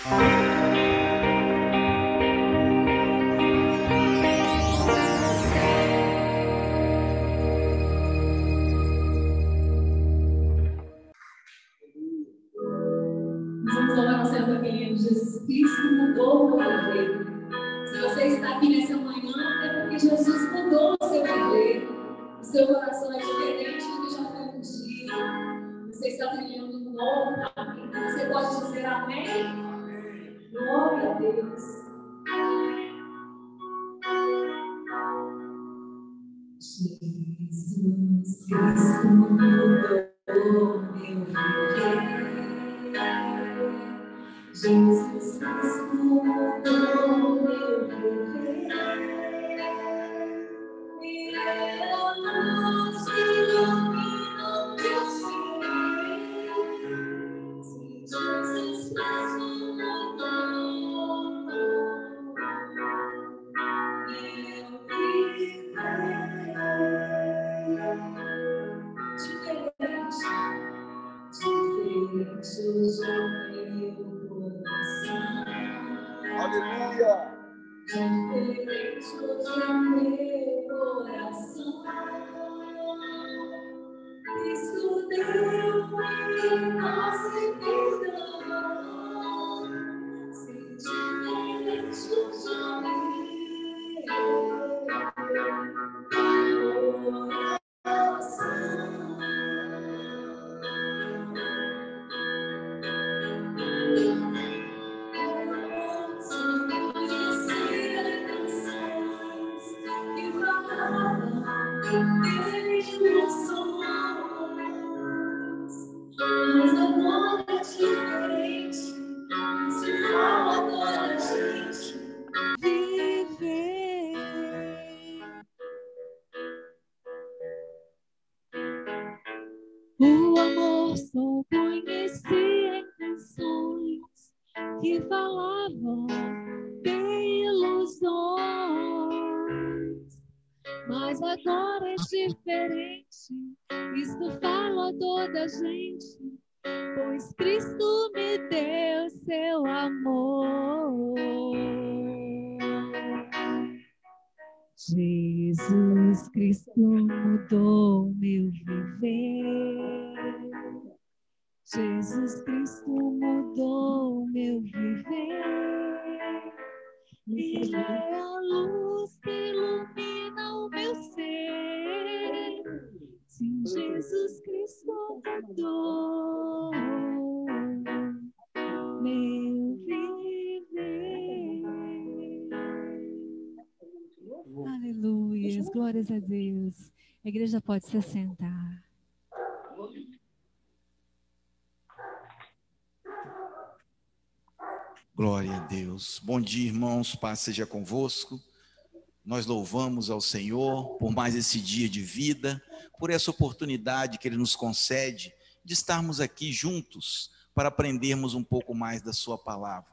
Vamos orar ao Senhor também. Jesus Cristo mudou o meu viver. Se você está aqui nessa manhã, é porque Jesus mudou o seu viver. O seu coração é diferente do que já foi um dia. Você está trilhando um novo caminho. Você pode dizer amém? Glória a Deus. Jesus Cristo mudou meu viver. Jesus Cristo mudou meu viver. E é a luz que ilumina o meu ser. Jesus Cristo mudou meu viver. Diferente hoje é meu coração. Aleluia! Diferente hoje é meu coração. Cristo deu em paz e perdão. Se diferente hoje é meu coração. Mas agora é diferente. Se fala agora a gente viver. O amor só conhecia em canções que falavam de ilusões. Mas agora é diferente. Cristo fala a toda a gente, pois Cristo me deu seu amor. Jesus Cristo mudou meu viver. Jesus Cristo mudou meu viver. E é a luz que ilumina o meu ser. Sim, Jesus Cristo mudou meu viver. Aleluia, glórias a Deus. A igreja pode se assentar. Glória a Deus. Bom dia, irmãos. Paz seja convosco. Nós louvamos ao Senhor por mais esse dia de vida, por essa oportunidade que Ele nos concede de estarmos aqui juntos para aprendermos um pouco mais da Sua palavra.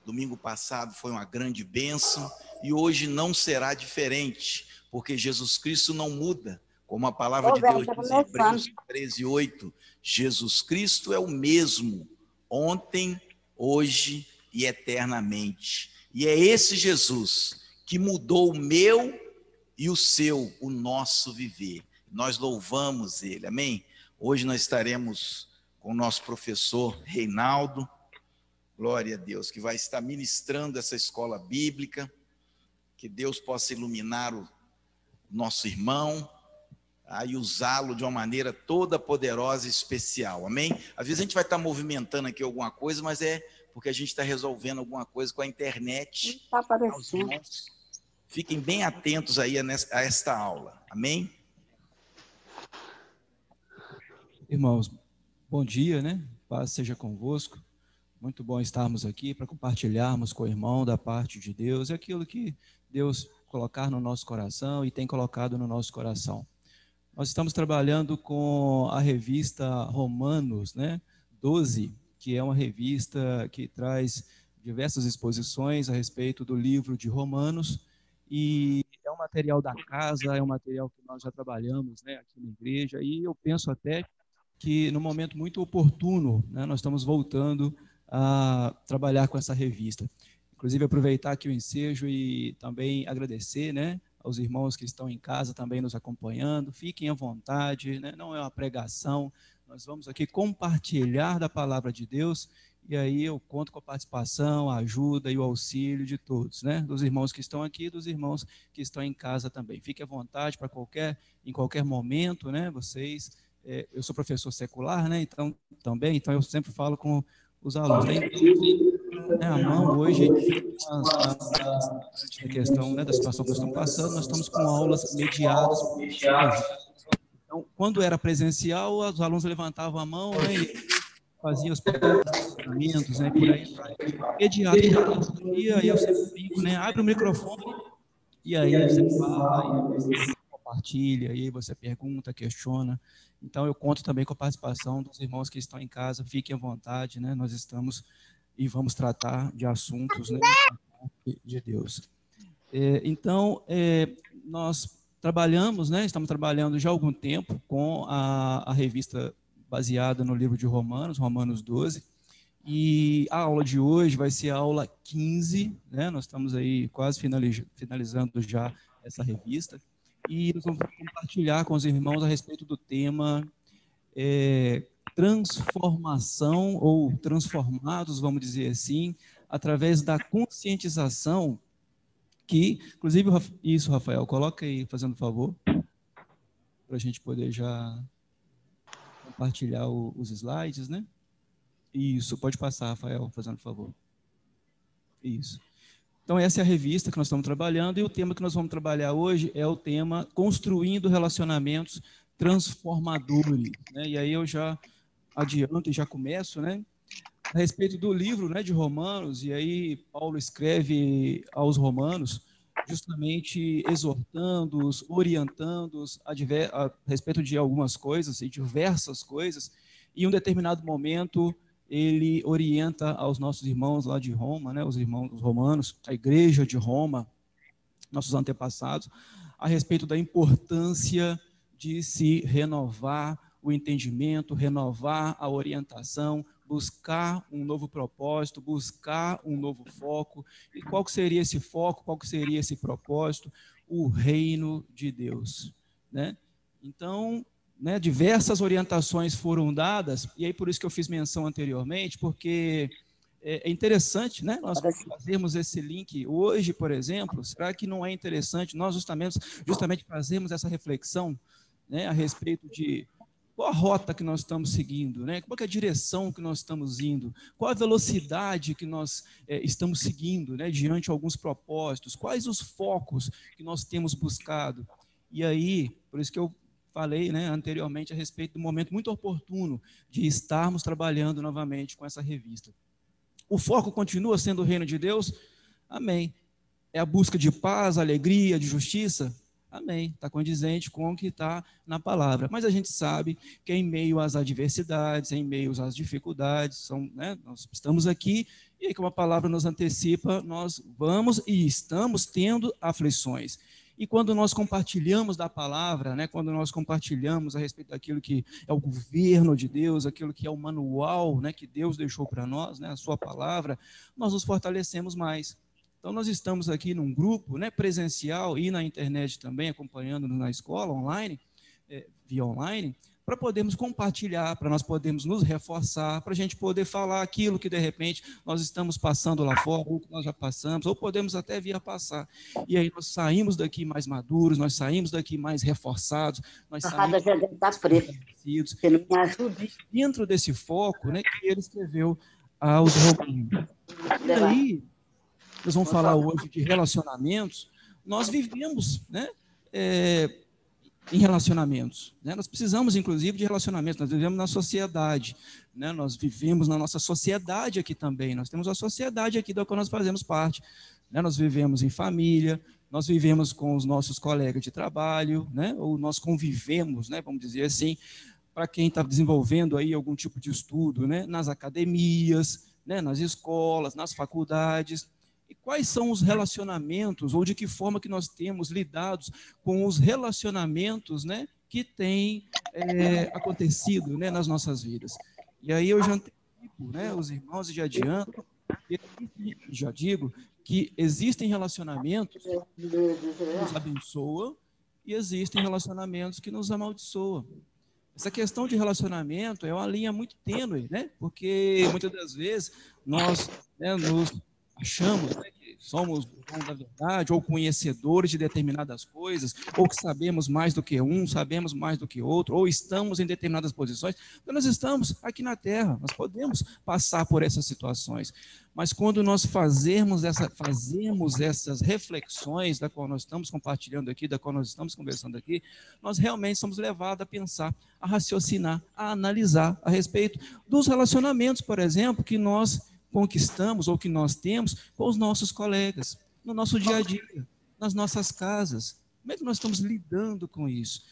Domingo passado foi uma grande bênção e hoje não será diferente, porque Jesus Cristo não muda. Como a palavra de Deus diz em Hebreus 13:8, Jesus Cristo é o mesmo ontem, hoje e eternamente. E é esse Jesus que mudou o meu e o seu, o nosso viver. Nós louvamos Ele, amém? Hoje nós estaremos com o nosso professor Reinaldo, glória a Deus, que vai estar ministrando essa escola bíblica, que Deus possa iluminar o nosso irmão, e usá-lo de uma maneira toda poderosa e especial, amém? Às vezes a gente vai estar movimentando aqui alguma coisa, mas é porque a gente está resolvendo alguma coisa com a internet. Está aparecendo. Fiquem bem atentos aí a esta aula, amém? Irmãos, bom dia, né? Paz seja convosco. Muito bom estarmos aqui para compartilharmos com o irmão da parte de Deus aquilo que Deus colocar no nosso coração e tem colocado no nosso coração. Nós estamos trabalhando com a revista Romanos, né? 12, que é uma revista que traz diversas exposições a respeito do livro de Romanos, e é um material da casa, é um material que nós já trabalhamos, né, aqui na igreja, e eu penso até que no momento muito oportuno, né, nós estamos voltando a trabalhar com essa revista. Inclusive, aproveitar aqui o ensejo e também agradecer, né, aos irmãos que estão em casa também nos acompanhando. Fiquem à vontade, né? Não é uma pregação, nós vamos aqui compartilhar da palavra de Deus, e aí eu conto com a participação, a ajuda e o auxílio de todos, né? Dos irmãos que estão aqui e dos irmãos que estão em casa também. Fiquem à vontade para em qualquer momento, né? Vocês, eu sou professor secular, né? Então eu sempre falo com os alunos, né? A mão hoje, a questão, né, da situação que nós estamos passando, nós estamos com aulas mediadas. Então, quando era presencial, os alunos levantavam a mão, né, e faziam os pensamentos, né, por aí vai. Mediado, e aí eu sempre brinco, né, abre o microfone, e aí você fala, e aí você compartilha, e aí você pergunta, questiona. Então, eu conto também com a participação dos irmãos que estão em casa, fiquem à vontade, né, nós estamos e vamos tratar de assuntos, né, de Deus. Então, nós trabalhamos, né, estamos trabalhando já há algum tempo com a revista baseada no livro de Romanos, Romanos 12, e a aula de hoje vai ser a aula 15, né, nós estamos aí quase finalizando já essa revista, e nós vamos compartilhar com os irmãos a respeito do tema transformação, ou transformados, vamos dizer assim, através da conscientização que, inclusive, isso, Rafael, coloca aí, fazendo favor, para a gente poder já compartilhar os slides, né? Isso, pode passar, Rafael, fazendo favor. Isso. Então, essa é a revista que nós estamos trabalhando, e o tema que nós vamos trabalhar hoje é o tema Construindo Relacionamentos Transformadores, né? E aí eu já adianto e já começo, né? A respeito do livro, né, de Romanos, e aí Paulo escreve aos Romanos, justamente exortando-os, orientando-os a respeito de algumas coisas, e diversas coisas, e em um determinado momento ele orienta aos nossos irmãos lá de Roma, né, os irmãos romanos, a igreja de Roma, nossos antepassados, a respeito da importância de se renovar o entendimento, renovar a orientação, buscar um novo propósito, buscar um novo foco. E qual que seria esse foco, qual que seria esse propósito? O reino de Deus, né? Então, né, diversas orientações foram dadas, e aí por isso que eu fiz menção anteriormente, porque é interessante, né, nós fazermos esse link hoje, por exemplo. Será que não é interessante nós justamente fazermos essa reflexão, né, a respeito de qual a rota que nós estamos seguindo, né? Qual é a direção que nós estamos indo? Qual a velocidade que nós estamos seguindo, né, diante de alguns propósitos? Quais os focos que nós temos buscado? E aí, por isso que eu falei, né, anteriormente a respeito do momento muito oportuno de estarmos trabalhando novamente com essa revista. O foco continua sendo o reino de Deus? Amém. É a busca de paz, alegria, de justiça? Amém, está condizente com o que está na palavra. Mas a gente sabe que em meio às adversidades, em meio às dificuldades, né, nós estamos aqui, e como a palavra nos antecipa, nós vamos e estamos tendo aflições. E quando nós compartilhamos da palavra, né, quando nós compartilhamos a respeito daquilo que é o governo de Deus, aquilo que é o manual, né, que Deus deixou para nós, né, a sua palavra, nós nos fortalecemos mais. Então, nós estamos aqui num grupo, né, presencial e na internet também, acompanhando-nos na escola, online, via online, para podermos compartilhar, para nós podermos nos reforçar, para a gente poder falar aquilo que, de repente, nós estamos passando lá fora, ou que nós já passamos, ou podemos até vir a passar. E aí nós saímos daqui mais maduros, nós saímos daqui mais reforçados, nós saímos fortalecidos. Dentro desse foco, né, que ele escreveu aos Romanos. E aí, nós vamos falar hoje de relacionamentos. Nós vivemos, né, em relacionamentos, né? Nós precisamos, inclusive, de relacionamentos. Nós vivemos na sociedade, né? Nós vivemos na nossa sociedade aqui também. Nós temos a sociedade aqui da qual nós fazemos parte, né? Nós vivemos em família, nós vivemos com os nossos colegas de trabalho, né? Ou nós convivemos, né, vamos dizer assim, para quem está desenvolvendo aí algum tipo de estudo, né, nas academias, né, nas escolas, nas faculdades. E quais são os relacionamentos, ou de que forma que nós temos lidados com os relacionamentos, né, que têm acontecido, né, nas nossas vidas. E aí eu já antecipo, né, os irmãos e já adianto, já digo que existem relacionamentos que nos abençoam e existem relacionamentos que nos amaldiçoam. Essa questão de relacionamento é uma linha muito tênue, né? Porque muitas das vezes nós, né, nos achamos, né, que somos o dono da verdade, ou conhecedores de determinadas coisas, ou que sabemos mais do que um, sabemos mais do que outro, ou estamos em determinadas posições. Porque nós estamos aqui na Terra, nós podemos passar por essas situações. Mas quando nós fazemos essas reflexões da qual nós estamos compartilhando aqui, da qual nós estamos conversando aqui, nós realmente somos levados a pensar, a raciocinar, a analisar a respeito dos relacionamentos, por exemplo, que nós conquistamos ou que nós temos com os nossos colegas, no nosso dia a dia, nas nossas casas. Como é que nós estamos lidando com isso?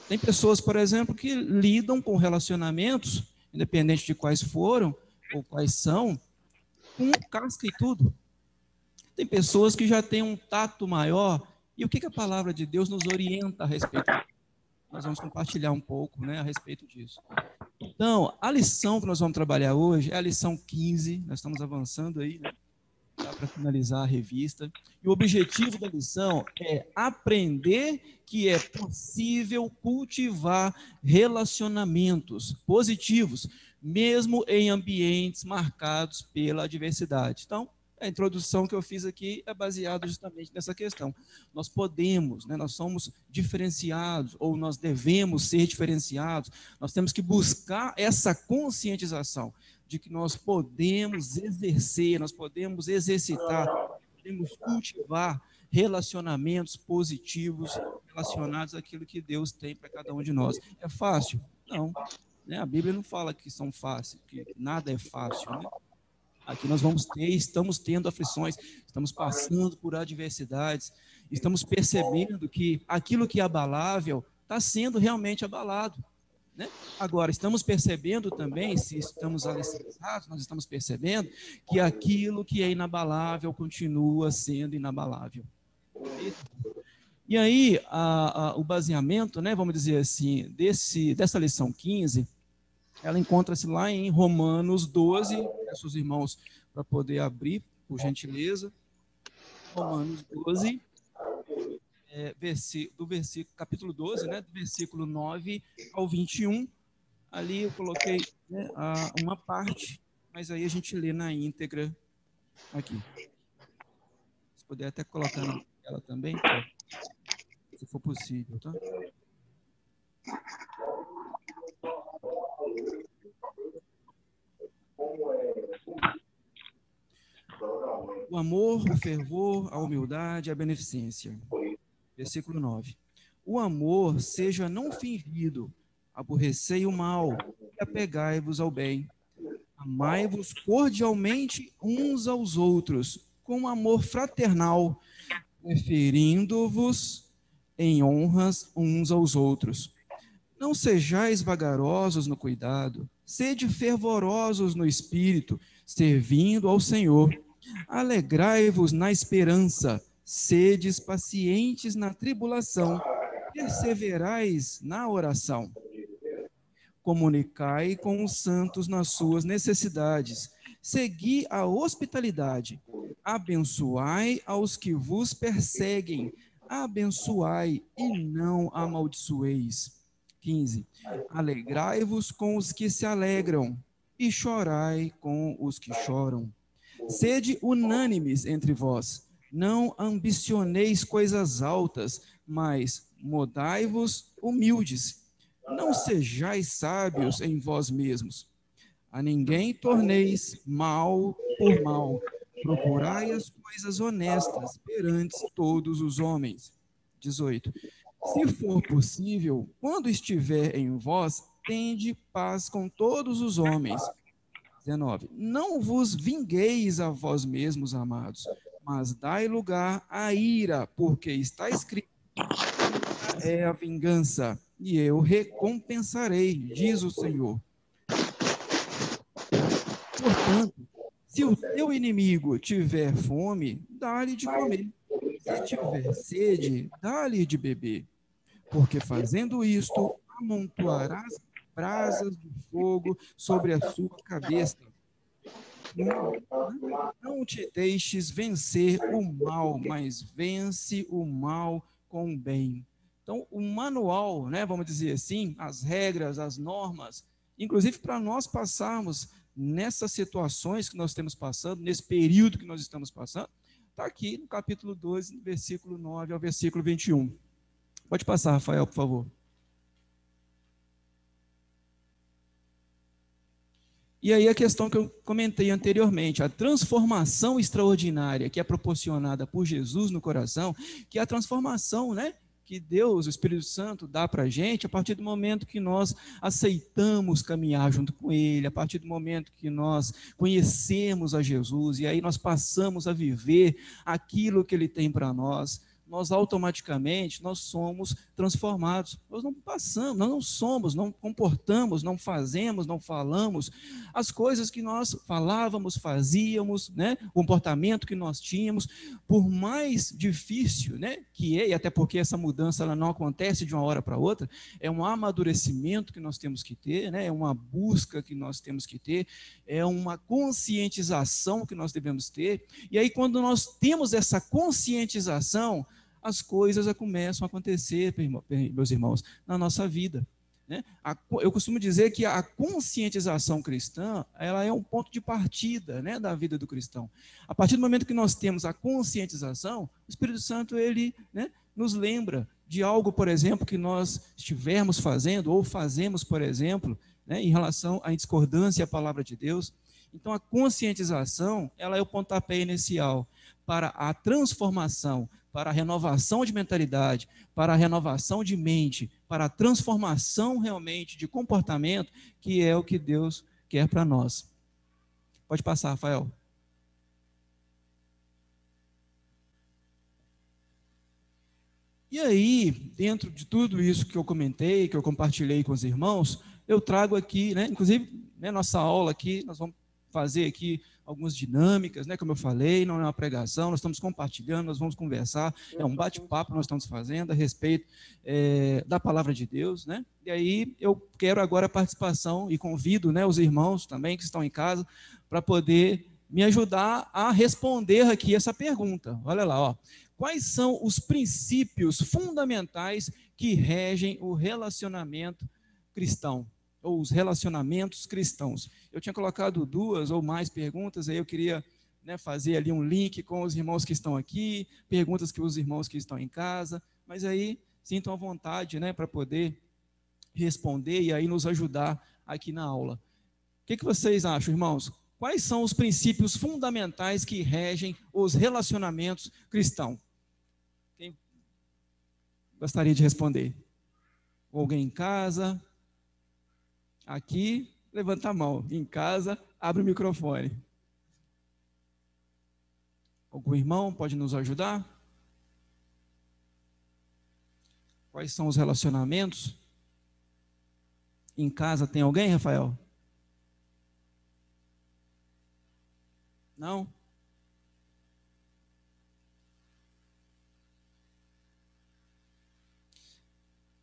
Tem pessoas, por exemplo, que lidam com relacionamentos, independente de quais foram ou quais são, com casca e tudo. Tem pessoas que já têm um tato maior. E o que a palavra de Deus nos orienta a respeito disso? Nós vamos compartilhar um pouco, né, a respeito disso. Então, a lição que nós vamos trabalhar hoje é a lição 15. Nós estamos avançando aí, né, para finalizar a revista. E o objetivo da lição é aprender que é possível cultivar relacionamentos positivos, mesmo em ambientes marcados pela adversidade. Então, a introdução que eu fiz aqui é baseada justamente nessa questão. Nós podemos, né, nós somos diferenciados, ou nós devemos ser diferenciados, nós temos que buscar essa conscientização de que nós podemos exercer, nós podemos exercitar, podemos cultivar relacionamentos positivos relacionados àquilo que Deus tem para cada um de nós. É fácil? Não. Né? A Bíblia não fala que são fáceis, que nada é fácil, né? Aqui nós estamos tendo aflições, estamos passando por adversidades, estamos percebendo que aquilo que é abalável está sendo realmente abalado, né? Agora, estamos percebendo também, se estamos alicerçados, nós estamos percebendo que aquilo que é inabalável continua sendo inabalável. E aí, o baseamento, né, vamos dizer assim, dessa lição 15, ela encontra-se lá em Romanos 12, peço os irmãos para poder abrir, por gentileza. Romanos 12, capítulo 12, né, do versículo 9 ao 21. Ali eu coloquei, né, uma parte, mas aí a gente lê na íntegra aqui. Se puder até colocar na tela também, se for possível, tá? O amor, o fervor, a humildade, a beneficência. Versículo 9. O amor seja não fingido, aborrecei o mal e apegai-vos ao bem. Amai-vos cordialmente uns aos outros, com amor fraternal, preferindo-vos em honras uns aos outros. Não sejais vagarosos no cuidado, sede fervorosos no espírito, servindo ao Senhor. Alegrai-vos na esperança, sedes pacientes na tribulação, perseverais na oração. Comunicai com os santos nas suas necessidades, segui a hospitalidade, abençoai aos que vos perseguem, abençoai e não amaldiçoeis. 15. Alegrai-vos com os que se alegram, e chorai com os que choram. Sede unânimes entre vós, não ambicioneis coisas altas, mas modai-vos humildes. Não sejais sábios em vós mesmos. A ninguém torneis mal por mal. Procurai as coisas honestas perante todos os homens. 18. Se for possível, quando estiver em vós, tende paz com todos os homens. 19. Não vos vingueis a vós mesmos, amados, mas dai lugar à ira, porque está escrito: é a vingança, e eu recompensarei, diz o Senhor. Portanto, se o teu inimigo tiver fome, dá-lhe de comer. Se tiver sede, dá-lhe de beber. Porque fazendo isto, amontoarás brasas de fogo sobre a sua cabeça. Não te deixes vencer o mal, mas vence o mal com o bem. Então, o manual, né, vamos dizer assim, as regras, as normas, inclusive para nós passarmos nessas situações que nós estamos passando, nesse período que nós estamos passando, está aqui no capítulo 12, versículo 9 ao versículo 21. Pode passar, Rafael, por favor. E aí a questão que eu comentei anteriormente, a transformação extraordinária que é proporcionada por Jesus no coração, que é a transformação, né, que Deus, o Espírito Santo, dá para a gente a partir do momento que nós aceitamos caminhar junto com Ele, a partir do momento que nós conhecemos a Jesus, e aí nós passamos a viver aquilo que Ele tem para nós automaticamente, nós somos transformados. Nós não passamos, nós não somos, não comportamos, não fazemos, não falamos as coisas que nós falávamos, fazíamos, né? O comportamento que nós tínhamos, por mais difícil, né, que é, e até porque essa mudança ela não acontece de uma hora para outra, é um amadurecimento que nós temos que ter, né? É uma busca que nós temos que ter, é uma conscientização que nós devemos ter, e aí quando nós temos essa conscientização, as coisas começam a acontecer, meus irmãos, na nossa vida, né? Eu costumo dizer que a conscientização cristã, ela é um ponto de partida, né, da vida do cristão. A partir do momento que nós temos a conscientização, o Espírito Santo, ele, né, nos lembra de algo, por exemplo, que nós estivermos fazendo, ou fazemos, por exemplo, né, em relação à discordância à palavra de Deus. Então, a conscientização, ela é o pontapé inicial para a transformação, para a renovação de mentalidade, para a renovação de mente, para a transformação realmente de comportamento, que é o que Deus quer para nós. Pode passar, Rafael. E aí, dentro de tudo isso que eu comentei, que eu compartilhei com os irmãos, eu trago aqui, né, inclusive, né, nossa aula aqui, nós vamos fazer aqui algumas dinâmicas, né, como eu falei, não é uma pregação, nós estamos compartilhando, nós vamos conversar, é um bate-papo que nós estamos fazendo a respeito da palavra de Deus, né? E aí eu quero agora a participação e convido, né, os irmãos também que estão em casa para poder me ajudar a responder aqui essa pergunta. Olha lá, ó. Quais são os princípios fundamentais que regem o relacionamento cristão? Ou os relacionamentos cristãos. Eu tinha colocado 2 ou mais perguntas, aí eu queria, né, fazer ali um link com os irmãos que estão aqui, perguntas que os irmãos que estão em casa, mas aí sintam à vontade, né, para poder responder e aí nos ajudar aqui na aula. O que vocês acham, irmãos? Quais são os princípios fundamentais que regem os relacionamentos cristãos? Quem gostaria de responder? Ou alguém em casa? Aqui, levanta a mão. Em casa, abre o microfone. Algum irmão pode nos ajudar? Quais são os relacionamentos? Em casa tem alguém, Rafael? Não?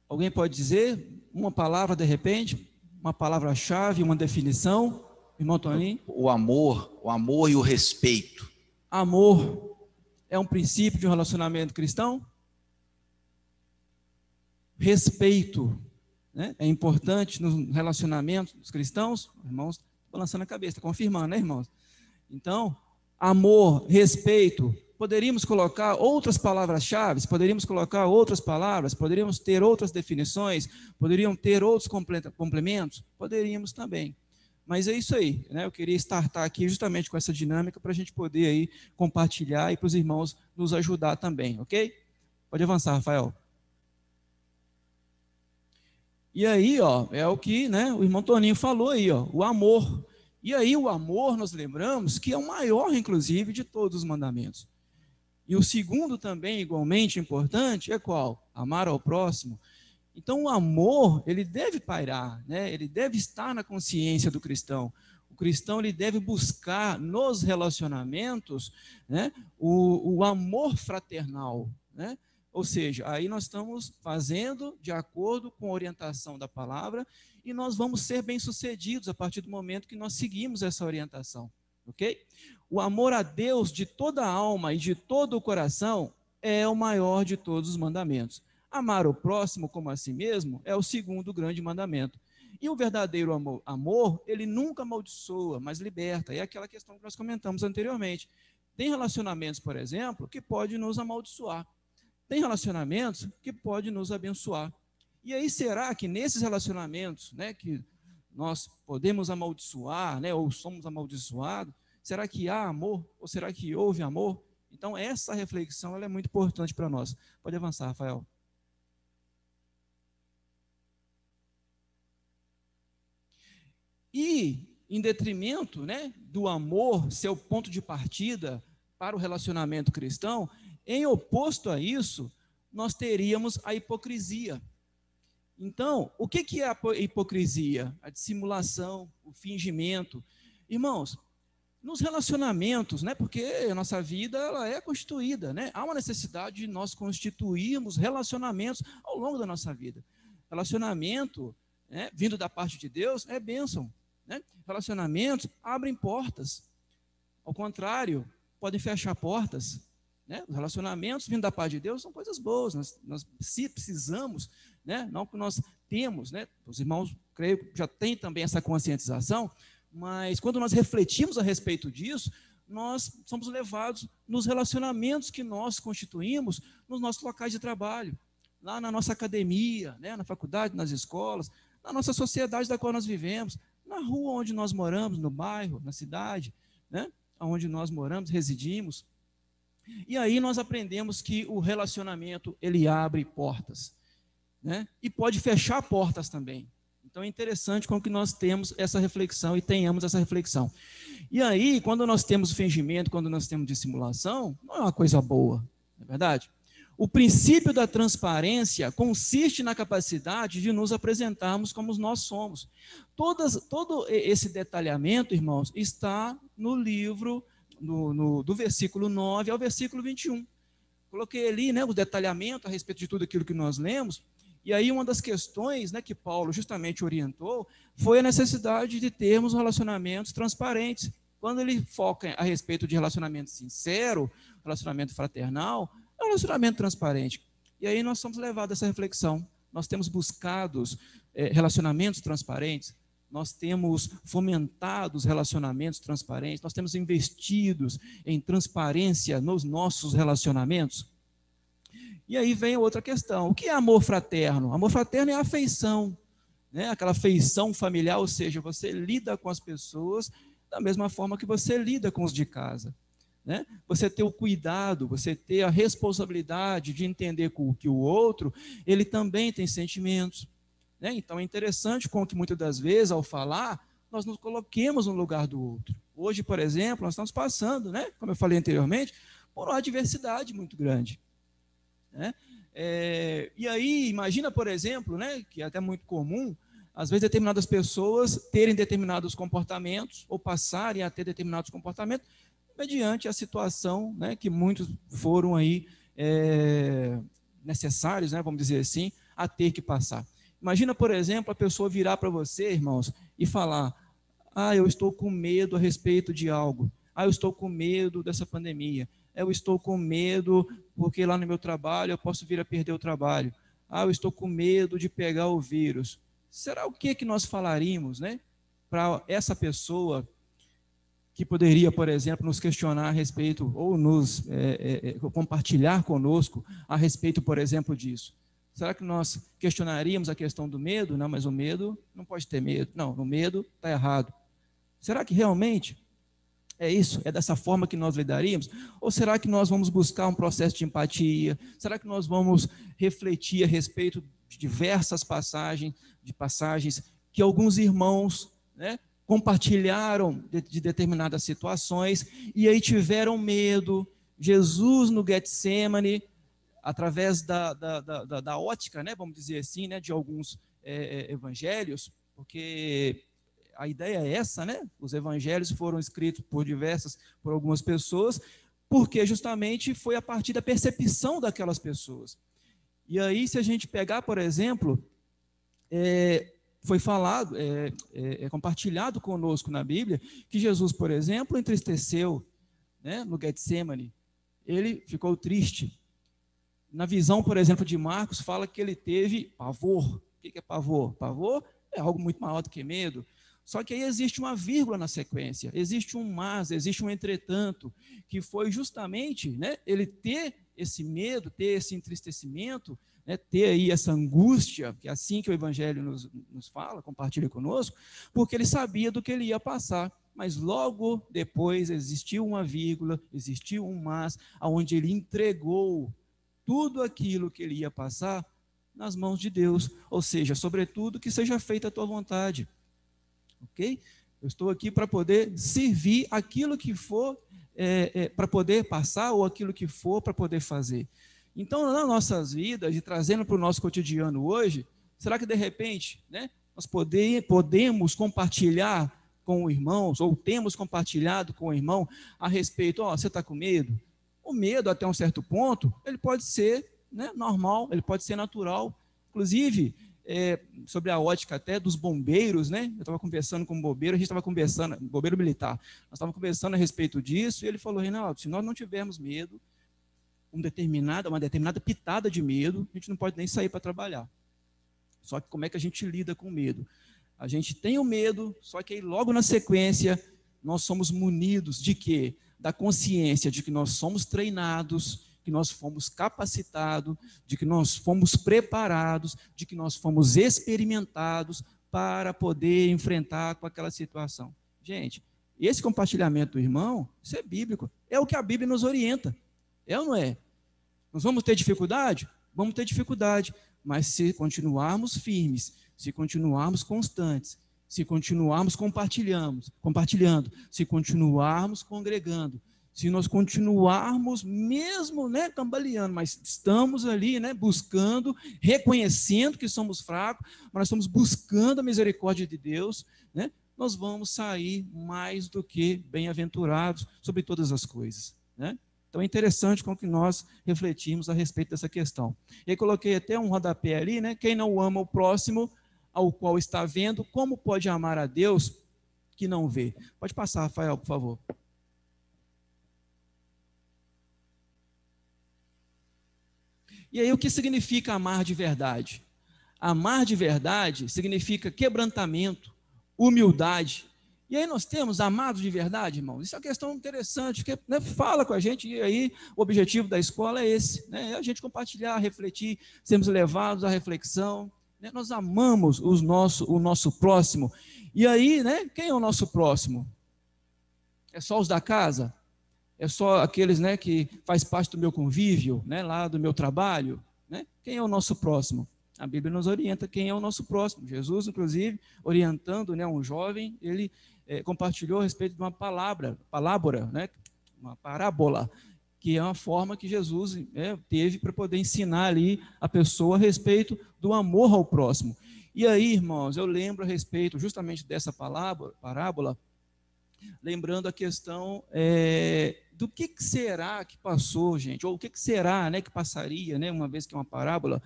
Alguém pode dizer uma palavra de repente? Uma palavra-chave, uma definição, irmão Toninho? O amor e o respeito. Amor é um princípio de um relacionamento cristão? Respeito, né, é importante nos relacionamentos dos cristãos? Irmãos, balançando a cabeça, confirmando, né, irmãos? Então, amor, respeito, poderíamos colocar outras palavras-chave, poderíamos colocar outras palavras, poderíamos ter outras definições, poderiam ter outros complementos? Poderíamos também. Mas é isso aí, né? Eu queria startar aqui justamente com essa dinâmica para a gente poder aí compartilhar e para os irmãos nos ajudar também, ok? Pode avançar, Rafael. E aí, ó, é o que, né, o irmão Toninho falou aí, ó, o amor. E aí o amor, nós lembramos que é o maior, inclusive, de todos os mandamentos. E o segundo também, igualmente importante, é qual? Amar ao próximo. Então o amor, ele deve pairar, né? Ele deve estar na consciência do cristão. O cristão, ele deve buscar nos relacionamentos, né, o amor fraternal, né? Ou seja, aí nós estamos fazendo de acordo com a orientação da palavra e nós vamos ser bem-sucedidos a partir do momento que nós seguimos essa orientação, ok? O amor a Deus de toda a alma e de todo o coração é o maior de todos os mandamentos. Amar o próximo como a si mesmo é o segundo grande mandamento. E o verdadeiro amor, ele nunca amaldiçoa, mas liberta. É aquela questão que nós comentamos anteriormente. Tem relacionamentos, por exemplo, que podem nos amaldiçoar. Tem relacionamentos que podem nos abençoar. E aí, será que nesses relacionamentos, né, que nós podemos amaldiçoar, né, ou somos amaldiçoados, será que há amor? Ou será que houve amor? Então, essa reflexão ela é muito importante para nós. Pode avançar, Rafael. E, em detrimento, né, do amor ser o ponto de partida para o relacionamento cristão, em oposto a isso, nós teríamos a hipocrisia. Então, o que é a hipocrisia? A dissimulação, o fingimento. Irmãos, nos relacionamentos, né, porque a nossa vida ela é constituída, né, há uma necessidade de nós constituirmos relacionamentos ao longo da nossa vida. Relacionamento, né, vindo da parte de Deus, é bênção. Né? Relacionamentos abrem portas. Ao contrário, podem fechar portas. Né? Os relacionamentos vindo da parte de Deus são coisas boas. Nós precisamos, né? Não que nós temos, né? Os irmãos, creio, já têm também essa conscientização, mas quando nós refletimos a respeito disso, nós somos levados nos relacionamentos que nós constituímos nos nossos locais de trabalho, lá na nossa academia, né? Na faculdade, nas escolas, na nossa sociedade da qual nós vivemos, na rua onde nós moramos, no bairro, na cidade, né? Onde nós moramos, residimos. E aí nós aprendemos que o relacionamento, ele abre portas, né? E pode fechar portas também. Então é interessante como que nós temos essa reflexão e tenhamos essa reflexão. E aí, quando nós temos fingimento, quando nós temos dissimulação, não é uma coisa boa, não é verdade? O princípio da transparência consiste na capacidade de nos apresentarmos como nós somos. Todo esse detalhamento, irmãos, está no livro, do versículo 9 ao versículo 21. Coloquei ali, né, o detalhamento a respeito de tudo aquilo que nós lemos, e aí uma das questões, né, que Paulo justamente orientou foi a necessidade de termos relacionamentos transparentes. Quando ele foca a respeito de relacionamento sincero, relacionamento fraternal, é um relacionamento transparente. E aí nós somos levados a essa reflexão. Nós temos buscado relacionamentos transparentes, nós temos fomentado os relacionamentos transparentes, nós temos investidos em transparência nos nossos relacionamentos. E aí vem outra questão. O que é amor fraterno? Amor fraterno é a afeição, né? Aquela afeição familiar, ou seja, você lida com as pessoas da mesma forma que você lida com os de casa. Né? Você ter o cuidado, você ter a responsabilidade de entender que o outro, ele também tem sentimentos. Né? Então é interessante como que muitas das vezes, ao falar, nós nos coloquemos no lugar do outro. Hoje, por exemplo, nós estamos passando, né, como eu falei anteriormente, por uma adversidade muito grande. Né? E aí, imagina, por exemplo, né, que é até muito comum, às vezes determinadas pessoas terem determinados comportamentos ou passarem a ter determinados comportamentos mediante a situação, né, que muitos foram aí necessários, né, vamos dizer assim, a ter que passar. Imagina, por exemplo, a pessoa virar para você, irmãos, e falar: ah, eu estou com medo a respeito de algo. Ah, eu estou com medo dessa pandemia. Eu estou com medo porque lá no meu trabalho eu posso vir a perder o trabalho. Ah, eu estou com medo de pegar o vírus. Será o que nós falaríamos, né, para essa pessoa que poderia, por exemplo, nos questionar a respeito, ou nos compartilhar conosco a respeito, por exemplo, disso? Será que nós questionaríamos a questão do medo? Não, mas o medo não pode ter medo. Não, o medo está errado. Será que realmente é isso? É dessa forma que nós lidaríamos? Ou será que nós vamos buscar um processo de empatia? Será que nós vamos refletir a respeito de diversas passagens que alguns irmãos, né, compartilharam de determinadas situações e aí tiveram medo? Jesus no Getsemane, através da ótica, né, vamos dizer assim, né, de alguns evangelhos, porque a ideia é essa, né? Os evangelhos foram escritos por algumas pessoas, porque justamente foi a partir da percepção daquelas pessoas. E aí, se a gente pegar, por exemplo, foi falado, compartilhado conosco na Bíblia, que Jesus, por exemplo, entristeceu, né, no Getsemane. Ele ficou triste. Na visão, por exemplo, de Marcos, fala que ele teve pavor. O que é pavor? Pavor é algo muito maior do que medo. Só que aí existe uma vírgula na sequência, existe um mas, existe um entretanto, que foi justamente, né, ele ter esse medo, ter esse entristecimento, né, ter aí essa angústia, que é assim que o Evangelho nos fala, compartilha conosco, porque ele sabia do que ele ia passar. Mas logo depois existiu uma vírgula, existiu um mas, onde ele entregou tudo aquilo que ele ia passar nas mãos de Deus, ou seja, sobretudo que seja feita a tua vontade. Ok? Eu estou aqui para poder servir aquilo que for, para poder passar, ou aquilo que for para poder fazer. Então, nas nossas vidas, e trazendo para o nosso cotidiano hoje, será que de repente, né, nós podemos compartilhar com o irmão, ou temos compartilhado com o irmão a respeito, você está com medo? O medo, até um certo ponto, ele pode ser, né, normal, ele pode ser natural. Inclusive, sobre a ótica até dos bombeiros, né? Eu estava conversando com um bombeiro, a gente estava conversando, bombeiro militar, nós estávamos conversando a respeito disso, e ele falou: Reinaldo, se nós não tivermos medo, uma determinada pitada de medo, a gente não pode nem sair para trabalhar. Só que como é que a gente lida com o medo? A gente tem o medo, só que aí logo na sequência, nós somos munidos de quê? Da consciência de que nós somos treinados, que nós fomos capacitados, de que nós fomos preparados, de que nós fomos experimentados para poder enfrentar com aquela situação. Gente, esse compartilhamento do irmão, isso é bíblico, é o que a Bíblia nos orienta, é ou não é? Nós vamos ter dificuldade? Vamos ter dificuldade, mas se continuarmos firmes, se continuarmos constantes, se continuarmos compartilhando, se continuarmos congregando, se nós continuarmos mesmo, né, cambaleando, mas estamos ali, né, buscando, reconhecendo que somos fracos, mas nós estamos buscando a misericórdia de Deus, né, nós vamos sair mais do que bem-aventurados sobre todas as coisas, né? Então é interessante com que nós refletimos a respeito dessa questão. E aí coloquei até um rodapé ali, né? Quem não ama o próximo ao qual está vendo, como pode amar a Deus que não vê? Pode passar, Rafael, por favor. E aí o que significa amar de verdade? Amar de verdade significa quebrantamento, humildade. E aí nós temos amados de verdade, irmãos. Isso é uma questão interessante, que, né, fala com a gente, e aí o objetivo da escola é esse, né, é a gente compartilhar, refletir, sermos levados à reflexão, né, nós amamos o nosso próximo. E aí, né, quem é o nosso próximo? É só os da casa? É só aqueles, né, que faz parte do meu convívio, né, lá do meu trabalho? Né? Quem é o nosso próximo? A Bíblia nos orienta quem é o nosso próximo. Jesus, inclusive, orientando, né, um jovem, ele compartilhou a respeito de uma parábola, né, uma parábola, que é uma forma que Jesus teve para poder ensinar ali a pessoa a respeito do amor ao próximo. E aí, irmãos, eu lembro a respeito justamente dessa parábola, lembrando a questão do que será que passou, gente, ou o que será, né, que passaria, né, uma vez que é uma parábola,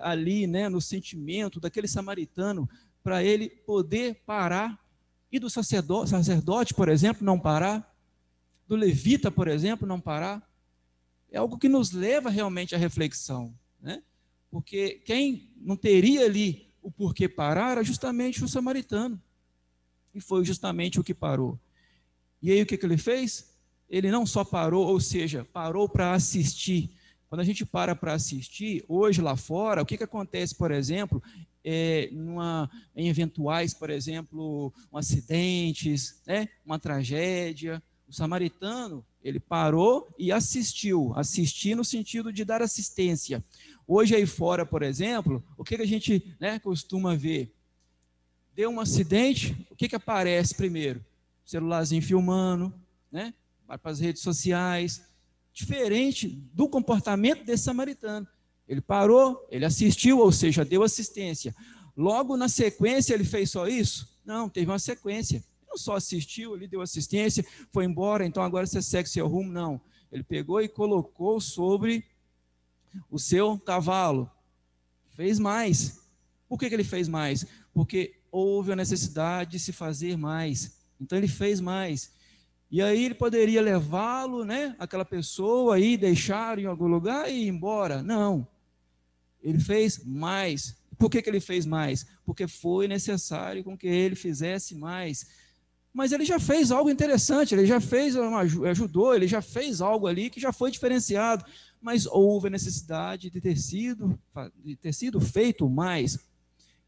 ali, né, no sentimento daquele samaritano, para ele poder parar, e do sacerdote, por exemplo, não parar, do levita, por exemplo, não parar. É algo que nos leva realmente à reflexão, né? Porque quem não teria ali o porquê parar era justamente o samaritano, e foi justamente o que parou. E aí o que ele fez? Ele não só parou, ou seja, parou para assistir. Quando a gente para assistir, hoje lá fora, o que acontece, por exemplo, em eventuais, por exemplo, acidentes, né, uma tragédia? O samaritano, ele parou e assistiu, assistir no sentido de dar assistência. Hoje aí fora, por exemplo, o que a gente, né, costuma ver? Deu um acidente, o que aparece primeiro? Celularzinho filmando, né? Vai para as redes sociais. Diferente do comportamento desse samaritano. Ele parou, ele assistiu, ou seja, deu assistência. Logo na sequência ele fez só isso? Não, teve uma sequência. não só assistiu, ele deu assistência, foi embora, então agora você segue seu rumo, não. Ele pegou e colocou sobre o seu cavalo, fez mais. Por que ele fez mais? Porque houve a necessidade de se fazer mais, então ele fez mais. E aí ele poderia levá-lo, né, aquela pessoa aí, deixar em algum lugar e ir embora. Não, ele fez mais. Por que ele fez mais? Porque foi necessário com que ele fizesse mais. Mas ele já fez algo interessante, ele já fez, ajudou, ele já fez algo ali que já foi diferenciado, mas houve a necessidade de ter sido feito mais.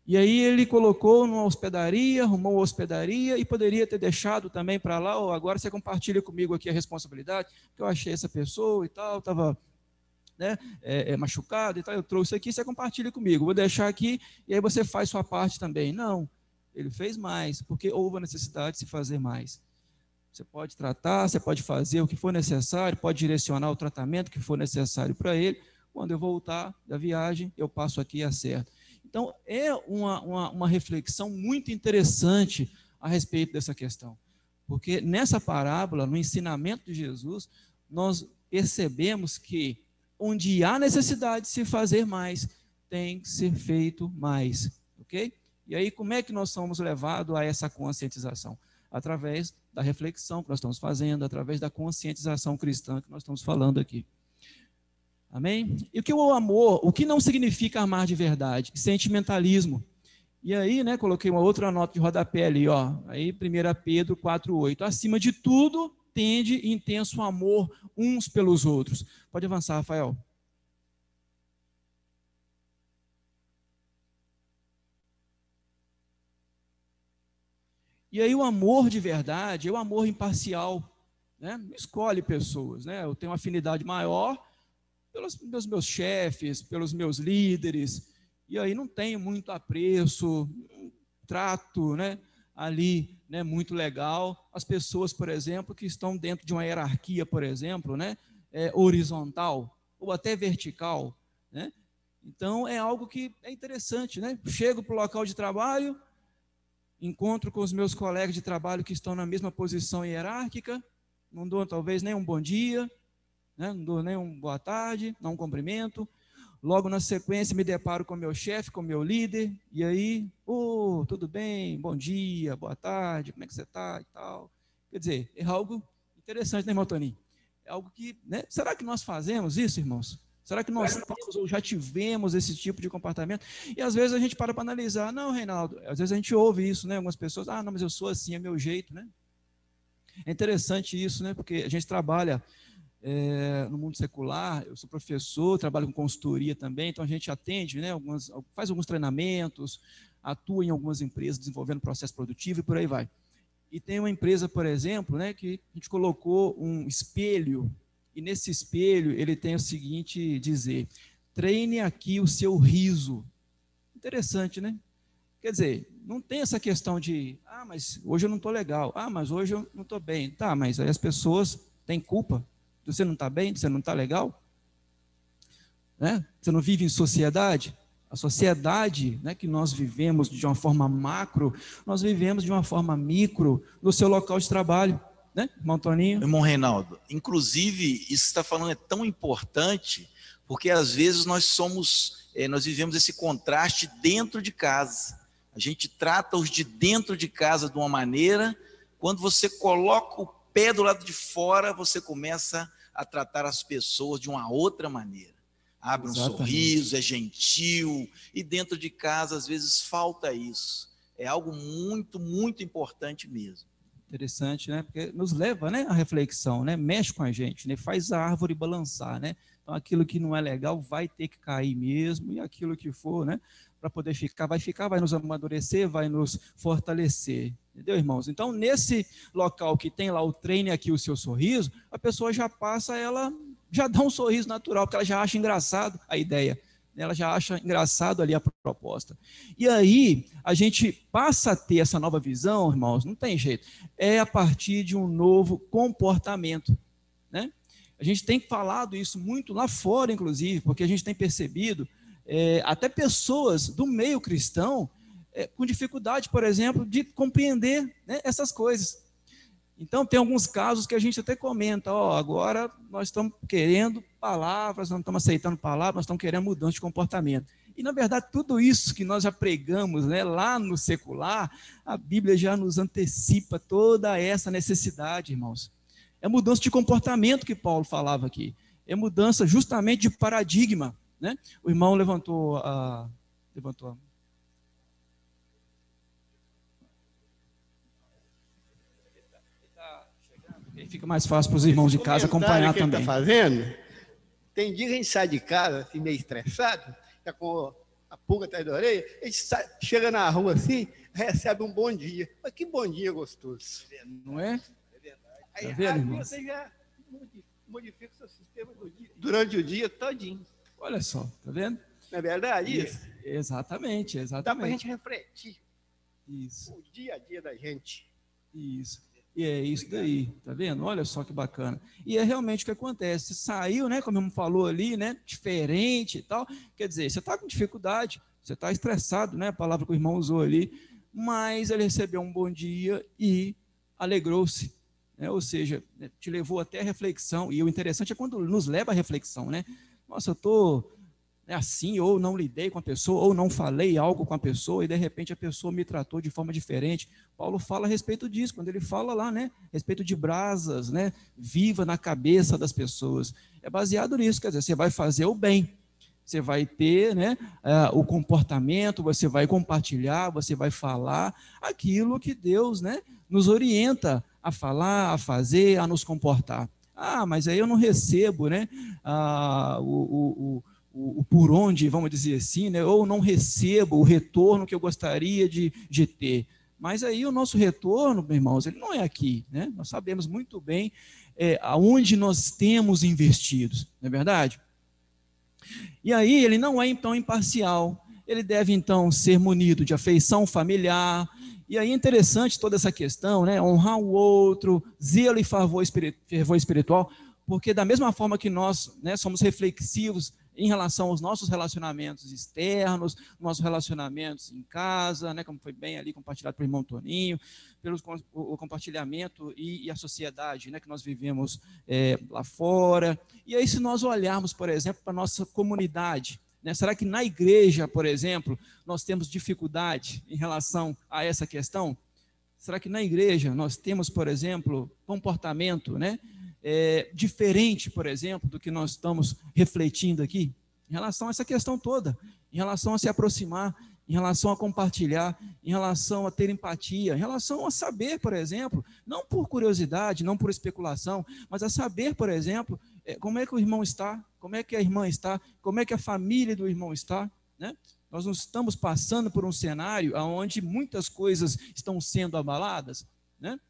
E aí ele colocou numa hospedaria, arrumou uma hospedaria e poderia ter deixado também para lá, ou agora você compartilha comigo aqui a responsabilidade, que eu achei essa pessoa e tal, estava, né, machucado e tal, eu trouxe aqui, você compartilha comigo, vou deixar aqui e aí você faz sua parte também. Não, ele fez mais, porque houve a necessidade de se fazer mais. Você pode tratar, você pode fazer o que for necessário, pode direcionar o tratamento que for necessário para ele. Quando eu voltar da viagem, eu passo aqui e acerto. Então, é uma reflexão muito interessante a respeito dessa questão. Porque nessa parábola, no ensinamento de Jesus, nós percebemos que onde há necessidade de se fazer mais, tem que ser feito mais. Ok? E aí, como é que nós somos levados a essa conscientização? Através da reflexão que nós estamos fazendo, através da conscientização cristã que nós estamos falando aqui. Amém? E o que o amor, o que não significa amar de verdade? Sentimentalismo. E aí, né, coloquei uma outra nota de rodapé ali, ó. Aí, 1 Pedro 4,8. Acima de tudo, tende intenso amor uns pelos outros. Pode avançar, Rafael. E aí o amor de verdade é o amor imparcial, né? Não escolhe pessoas, né? Eu tenho uma afinidade maior pelos meus chefes, pelos meus líderes, e aí não tenho muito apreço, trato, né, ali, né, muito legal as pessoas, por exemplo, que estão dentro de uma hierarquia, por exemplo, né, horizontal ou até vertical, né? Então é algo que é interessante, né? Chego para o local de trabalho, encontro com os meus colegas de trabalho que estão na mesma posição hierárquica, não dou talvez nem um bom dia, né? Não dou nem um boa tarde, não um cumprimento. Logo na sequência me deparo com meu chefe, com meu líder, e aí, tudo bem, bom dia, boa tarde, como é que você está e tal. Quer dizer, é algo interessante, né, irmão Toninho? É algo que, né? Será que nós fazemos isso, irmãos? Será que nós temos ou já tivemos esse tipo de comportamento? E às vezes a gente para analisar, não, Reinaldo, às vezes a gente ouve isso, né? Algumas pessoas, não, mas eu sou assim, é meu jeito, né? É interessante isso, né? Porque a gente trabalha no mundo secular, eu sou professor, trabalho com consultoria também, então a gente atende, né, faz alguns treinamentos, atua em algumas empresas desenvolvendo processo produtivo e por aí vai. E tem uma empresa, por exemplo, né, que a gente colocou um espelho, e nesse espelho ele tem o seguinte dizer: treine aqui o seu riso. Interessante, né? Quer dizer, não tem essa questão de, mas hoje eu não estou legal, mas hoje eu não estou bem. Tá, mas aí as pessoas têm culpa. Você não está bem? Você não está legal? Né? Você não vive em sociedade? A sociedade, né, que nós vivemos de uma forma macro, nós vivemos de uma forma micro no seu local de trabalho. Né, irmão Toninho? Irmão Reinaldo, inclusive, isso que você está falando é tão importante, porque às vezes nós vivemos esse contraste dentro de casa. A gente trata os de dentro de casa de uma maneira, quando você coloca o pé do lado de fora, você começa a tratar as pessoas de uma outra maneira. Abre um sorriso, é gentil, e dentro de casa, às vezes, falta isso. É algo muito, muito importante mesmo. Interessante, né? Porque nos leva, né, à reflexão, né? Mexe com a gente, né? Faz a árvore balançar, né? Então, aquilo que não é legal vai ter que cair mesmo, e aquilo que for, né, para poder ficar, vai nos amadurecer, vai nos fortalecer. Entendeu, irmãos? Então, nesse local que tem lá o treine aqui o seu sorriso, a pessoa já passa, ela já dá um sorriso natural, porque ela já acha engraçado a ideia, ela já acha engraçado ali a proposta. E aí, a gente passa a ter essa nova visão, irmãos, não tem jeito, é a partir de um novo comportamento, né? A gente tem falado isso muito lá fora, inclusive, porque a gente tem percebido até pessoas do meio cristão com dificuldade, por exemplo, de compreender, né, essas coisas. Então, tem alguns casos que a gente até comenta, agora nós estamos querendo palavras, não estamos aceitando palavras, nós estamos querendo mudança de comportamento. E, na verdade, tudo isso que nós já pregamos, né, lá no secular, a Bíblia já nos antecipa toda essa necessidade, irmãos. É mudança de comportamento que Paulo falava aqui. É mudança justamente de paradigma, né? O irmão levantou a... Fica mais fácil para os irmãos de casa acompanhar que também. Ele está fazendo, tem dia que a gente sai de casa assim, meio estressado, está com a pulga atrás da orelha, a gente chega na rua assim, recebe um bom dia. Mas que bom dia gostoso. Não é? É verdade. Aí, Tá vendo, irmão? você já modifica o seu sistema durante o dia todinho. Olha só, tá vendo? Não é verdade isso? Exatamente, Dá exatamente. para a gente refletir Isso, o dia a dia da gente. isso. E é isso daí, tá vendo? Olha só que bacana. E é realmente o que acontece. Você saiu, né, como o irmão falou ali, né, diferente e tal. Quer dizer, você está com dificuldade, você está estressado, né, a palavra que o irmão usou ali, mas ele recebeu um bom dia e alegrou-se, né? Ou seja, te levou até a reflexão. E o interessante é quando nos leva à reflexão, né? Nossa, eu estou assim, ou não lidei com a pessoa, ou não falei algo com a pessoa, e de repente a pessoa me tratou de forma diferente. Paulo fala a respeito disso, quando ele fala lá, né, a respeito de brasas, né, viva na cabeça das pessoas. É baseado nisso, quer dizer, você vai fazer o bem, você vai ter, né, o comportamento, você vai compartilhar, você vai falar aquilo que Deus, né, nos orienta a falar, a fazer, a nos comportar. Mas aí eu não recebo, né, o por onde, vamos dizer assim, né, ou não recebo o retorno que eu gostaria de ter. Mas aí o nosso retorno, meus irmãos, ele não é aqui, né? Nós sabemos muito bem aonde nós temos investidos, não é verdade? E aí ele não é então imparcial, ele deve então ser munido de afeição familiar. E aí é interessante toda essa questão, né? Honrar o outro, zelo e fervor espiritual, porque da mesma forma que nós, né, somos reflexivos em relação aos nossos relacionamentos externos, nossos relacionamentos em casa, né, como foi bem ali compartilhado pelo irmão Toninho, pelo o compartilhamento e a sociedade, né, que nós vivemos lá fora. E aí, se nós olharmos, por exemplo, para a nossa comunidade, né, será que na igreja, por exemplo, nós temos dificuldade em relação a essa questão? Será que na igreja nós temos, por exemplo, comportamento, né, diferente, por exemplo, do que nós estamos refletindo aqui, em relação a essa questão toda, em relação a se aproximar, em relação a compartilhar, em relação a ter empatia, em relação a saber, por exemplo, não por curiosidade, não por especulação, mas a saber, por exemplo, como é que o irmão está, como é que a irmã está, como é que a família do irmão está, né? Nós não estamos passando por um cenário onde muitas coisas estão sendo abaladas, né?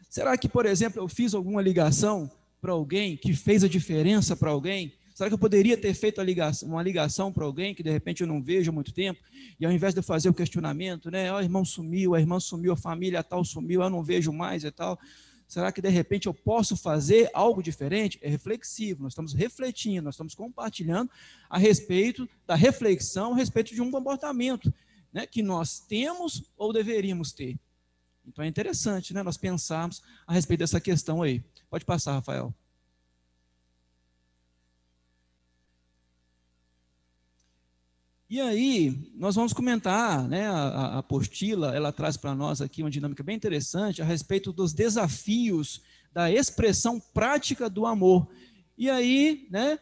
Será que, por exemplo, eu fiz alguma ligação para alguém que fez a diferença para alguém? Será que eu poderia ter feito uma ligação para alguém que de repente eu não vejo há muito tempo? E ao invés de eu fazer o questionamento, né? O irmão sumiu, a irmã sumiu, a família tal sumiu, eu não vejo mais e tal. Será que de repente eu posso fazer algo diferente? É reflexivo, nós estamos refletindo, nós estamos compartilhando a respeito da reflexão, a respeito de um comportamento, né, que nós temos ou deveríamos ter. Então é interessante, né, nós pensarmos a respeito dessa questão aí. Pode passar, Rafael. E aí, nós vamos comentar, né, a apostila, ela traz para nós aqui uma dinâmica bem interessante a respeito dos desafios da expressão prática do amor. E aí, né,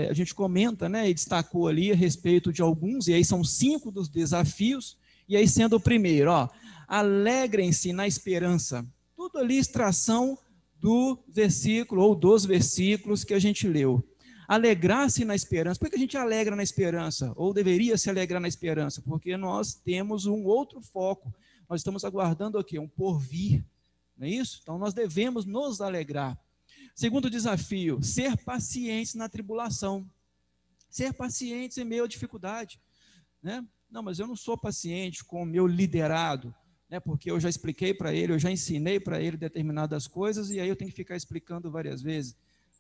a gente comenta, né, e destacou ali a respeito de alguns, e aí são 5 dos desafios, e aí sendo o primeiro, alegrem-se na esperança. Tudo ali extração do versículo, ou dos versículos que a gente leu. Alegrar-se na esperança. Por que a gente alegra na esperança? Ou deveria se alegrar na esperança? Porque nós temos um outro foco. Nós estamos aguardando o quê? Um porvir. Não é isso? Então nós devemos nos alegrar. Segundo desafio, ser pacientes na tribulação. Ser pacientes em meio à dificuldade, né? Não, mas eu não sou paciente com o meu liderado, né? Porque eu já expliquei para ele, eu já ensinei para ele determinadas coisas e aí eu tenho que ficar explicando várias vezes.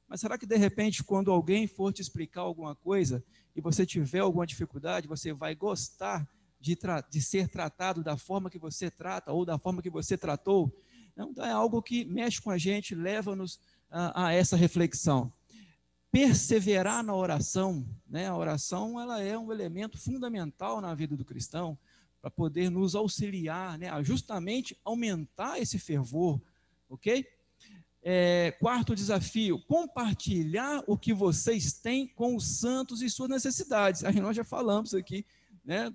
Mas será que de repente quando alguém for te explicar alguma coisa e você tiver alguma dificuldade, você vai gostar de ser tratado da forma que você trata ou da forma que você tratou. Então, é algo que mexe com a gente, leva-nos a essa reflexão. Perseverar na oração, né? A oração, ela é um elemento fundamental na vida do cristão, para poder nos auxiliar, né, a justamente aumentar esse fervor, ok? Quarto desafio, compartilhar o que vocês têm com os santos e suas necessidades. Aí nós já falamos aqui, né,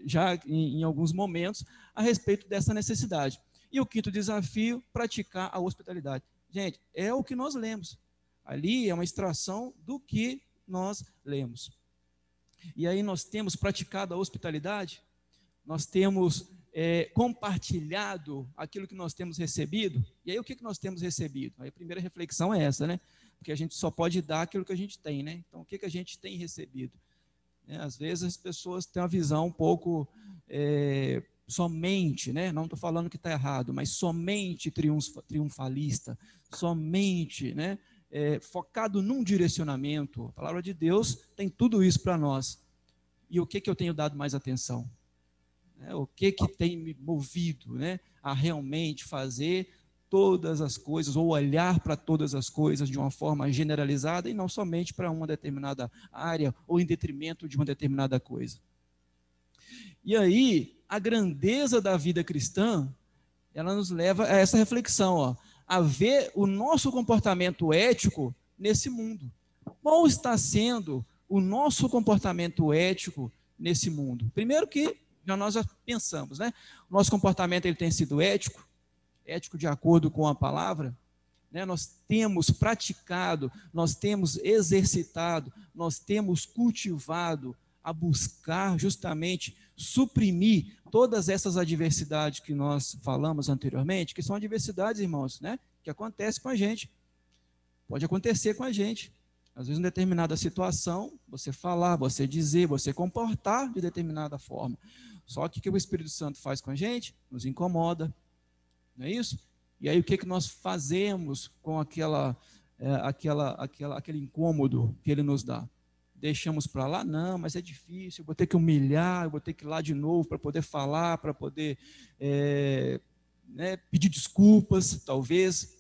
já em alguns momentos, a respeito dessa necessidade. E o quinto desafio, praticar a hospitalidade. Gente, é o que nós lemos. Ali é uma extração do que nós lemos. E aí nós temos praticado a hospitalidade, nós temos compartilhado aquilo que nós temos recebido. E aí o que nós temos recebido? Aí a primeira reflexão é essa, né? Porque a gente só pode dar aquilo que a gente tem, né? Então o que a gente tem recebido? Às vezes as pessoas têm uma visão um pouco somente, né? Não estou falando que está errado, mas somente triunfalista, somente, né? Focado num direcionamento. A palavra de Deus tem tudo isso para nós. E o que eu tenho dado mais atenção? O que tem me movido, né, a realmente fazer todas as coisas, ou olhar para todas as coisas de uma forma generalizada e não somente para uma determinada área ou em detrimento de uma determinada coisa. E aí, a grandeza da vida cristã, ela nos leva a essa reflexão, ó, a ver o nosso comportamento ético nesse mundo. Qual está sendo o nosso comportamento ético nesse mundo? Primeiro que nós já pensamos, né? O nosso comportamento ele tem sido ético de acordo com a palavra, né? Nós temos praticado, nós temos exercitado, nós temos cultivado a buscar justamente suprimir todas essas adversidades que nós falamos anteriormente, que são adversidades, irmãos, né? Que acontecem com a gente. Pode acontecer com a gente. Às vezes, em determinada situação, você falar, você dizer, você comportar de determinada forma. Só que o que o Espírito Santo faz com a gente? Nos incomoda. Não é isso? E aí, o que nós fazemos com aquele incômodo que ele nos dá? Deixamos para lá? Não, mas é difícil, eu vou ter que humilhar, eu vou ter que ir lá de novo para poder falar, para poder pedir desculpas, talvez.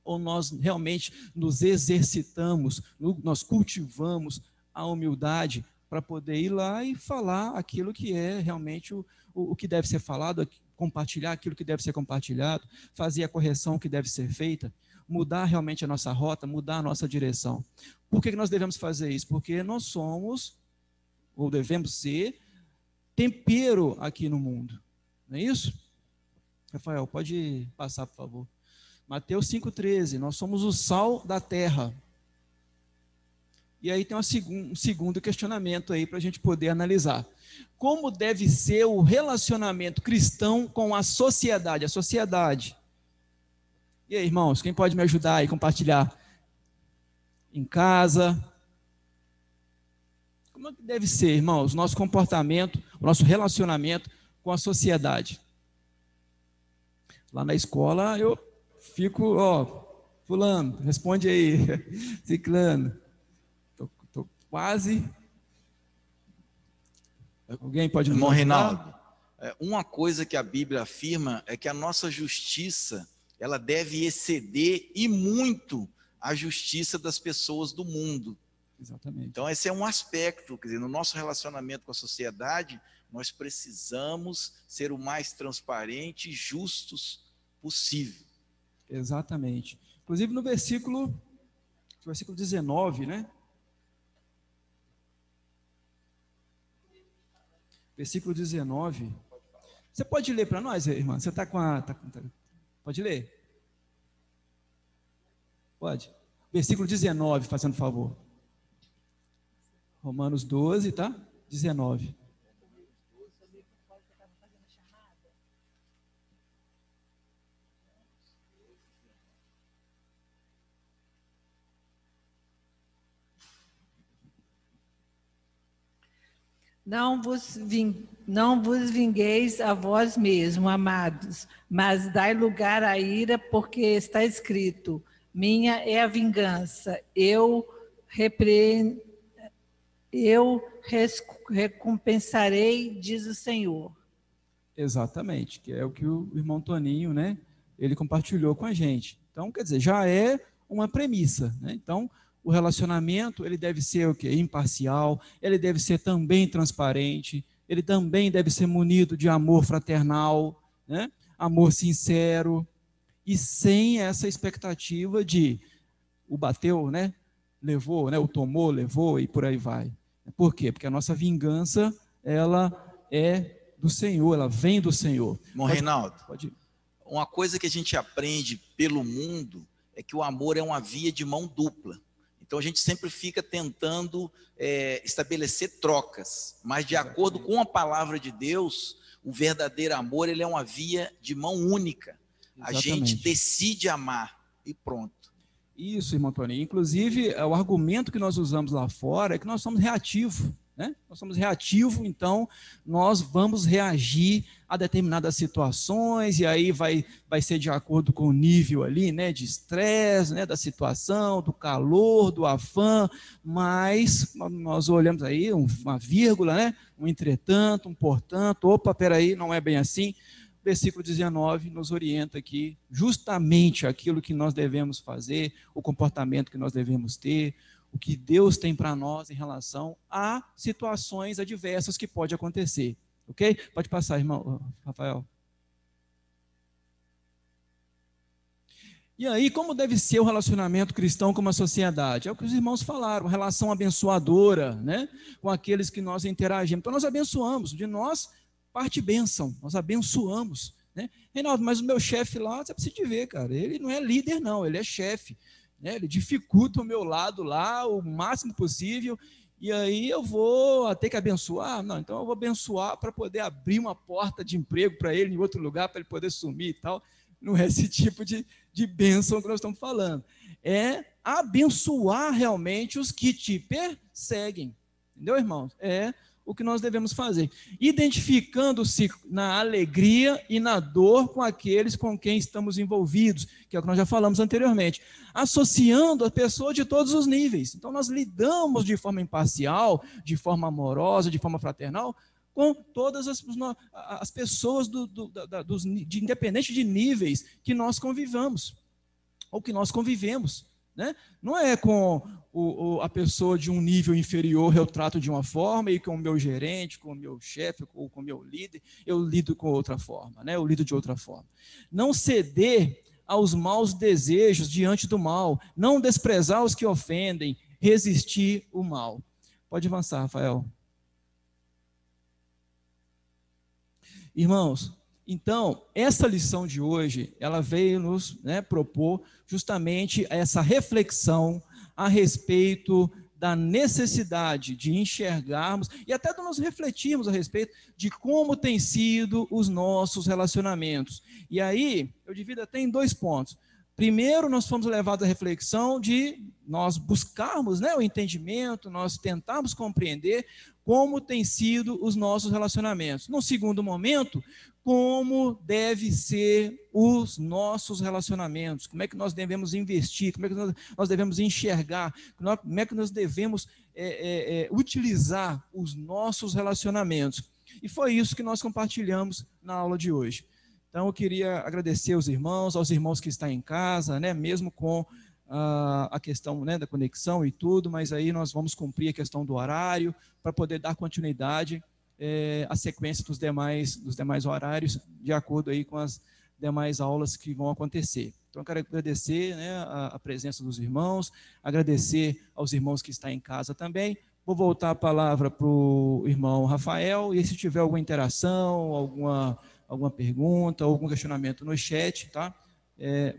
Ou nós realmente nos exercitamos, nós cultivamos a humildade para poder ir lá e falar aquilo que é realmente o que deve ser falado, compartilhar aquilo que deve ser compartilhado, fazer a correção que deve ser feita, mudar realmente a nossa rota, mudar a nossa direção. Por que nós devemos fazer isso? Porque nós somos, ou devemos ser, tempero aqui no mundo. Não é isso? Rafael, pode passar, por favor. Mateus 5,13, nós somos o sal da terra. E aí tem um segundo questionamento aí para a gente poder analisar. Como deve ser o relacionamento cristão com a sociedade? A sociedade. E aí, irmãos, quem pode me ajudar aí, compartilhar? Em casa. Como é que deve ser, irmãos, o nosso comportamento, o nosso relacionamento com a sociedade? Lá na escola eu fico, fulano, responde aí, ciclano. Tô quase. Alguém pode me ajudar? Irmão Reinaldo, uma coisa que a Bíblia afirma é que a nossa justiça, ela deve exceder e muito a justiça das pessoas do mundo. Exatamente. Então esse é um aspecto, quer dizer, no nosso relacionamento com a sociedade, nós precisamos ser o mais transparente e justos possível. Exatamente. Inclusive no versículo 19, né? Versículo 19. Você pode ler para nós, irmã? Você está com a... Pode ler? Pode. Versículo 19, fazendo favor. Romanos 12, tá? 19. Não vos vingueis a vós mesmos, amados, mas dai lugar à ira, porque está escrito: minha é a vingança, eu eu recompensarei, diz o Senhor. Exatamente, que é o que o irmão Toninho, né, ele compartilhou com a gente. Então, quer dizer, já é uma premissa, né? Então, o relacionamento, ele deve ser o quê? Imparcial, ele deve ser também transparente, ele também deve ser munido de amor fraternal, né? Amor sincero, e sem essa expectativa de o bateu, né? Levou, né? O tomou, levou e por aí vai. Por quê? Porque a nossa vingança, ela é do Senhor, ela vem do Senhor. Irmão Reinaldo, pode... uma coisa que a gente aprende pelo mundo é que o amor é uma via de mão dupla. Então a gente sempre fica tentando estabelecer trocas, mas de acordo com a palavra de Deus, o verdadeiro amor, ele é uma via de mão única. Exatamente. A gente decide amar e pronto. Isso, irmão Toninho. Inclusive, o argumento que nós usamos lá fora é que nós somos reativos, né? Nós somos reativos, então nós vamos reagir a determinadas situações, e aí vai ser de acordo com o nível ali, né, de estresse, né, da situação, do calor, do afã, mas nós olhamos aí uma vírgula, né, um entretanto, um portanto, opa, peraí, não é bem assim. Versículo 19 nos orienta aqui justamente aquilo que nós devemos fazer, o comportamento que nós devemos ter, o que Deus tem para nós em relação a situações adversas que pode acontecer. Ok? Pode passar, irmão Rafael. E aí, como deve ser o relacionamento cristão com a sociedade? É o que os irmãos falaram, relação abençoadora, né? Com aqueles que nós interagimos. Então, nós abençoamos, de nós parte bênção, nós abençoamos, né? Reinaldo, mas o meu chefe lá, você precisa de ver, cara, ele não é líder não, ele é chefe, né? Ele dificulta o meu lado lá o máximo possível, e aí eu vou ter que abençoar? Não, então eu vou abençoar para poder abrir uma porta de emprego para ele em outro lugar, para ele poder sumir e tal. Não é esse tipo de bênção que nós estamos falando, é abençoar realmente os que te perseguem, entendeu, irmãos? É o que nós devemos fazer, identificando-se na alegria e na dor com aqueles com quem estamos envolvidos, que é o que nós já falamos anteriormente, associando a pessoa de todos os níveis. Então nós lidamos de forma imparcial, de forma amorosa, de forma fraternal, com todas as pessoas independente de níveis que nós convivamos, ou que nós convivemos, né? Não é com a pessoa de um nível inferior eu trato de uma forma, e com o meu gerente, com o meu chefe, ou com o meu líder, eu lido com outra forma, né? Eu lido de outra forma. Não ceder aos maus desejos diante do mal, não desprezar os que ofendem, resistir o mal. Pode avançar, Rafael. Irmãos, então, essa lição de hoje, ela veio nos propor justamente essa reflexão a respeito da necessidade de enxergarmos e até de nos refletirmos a respeito de como têm sido os nossos relacionamentos. E aí, eu divido até em 2 pontos. Primeiro, nós fomos levados à reflexão de nós buscarmos o entendimento, nós tentarmos compreender como têm sido os nossos relacionamentos. No segundo momento, como devem ser os nossos relacionamentos, como é que nós devemos investir, como é que nós devemos enxergar, como é que nós devemos utilizar os nossos relacionamentos. E foi isso que nós compartilhamos na aula de hoje. Então, eu queria agradecer aos irmãos que estão em casa, né, mesmo com a questão da conexão e tudo, mas aí nós vamos cumprir a questão do horário para poder dar continuidade à sequência dos demais horários, de acordo aí com as demais aulas que vão acontecer. Então, eu quero agradecer a presença dos irmãos, agradecer aos irmãos que estão em casa também. Vou voltar a palavra para o irmão Rafael, e se tiver alguma interação, alguma pergunta, algum questionamento no chat, tá?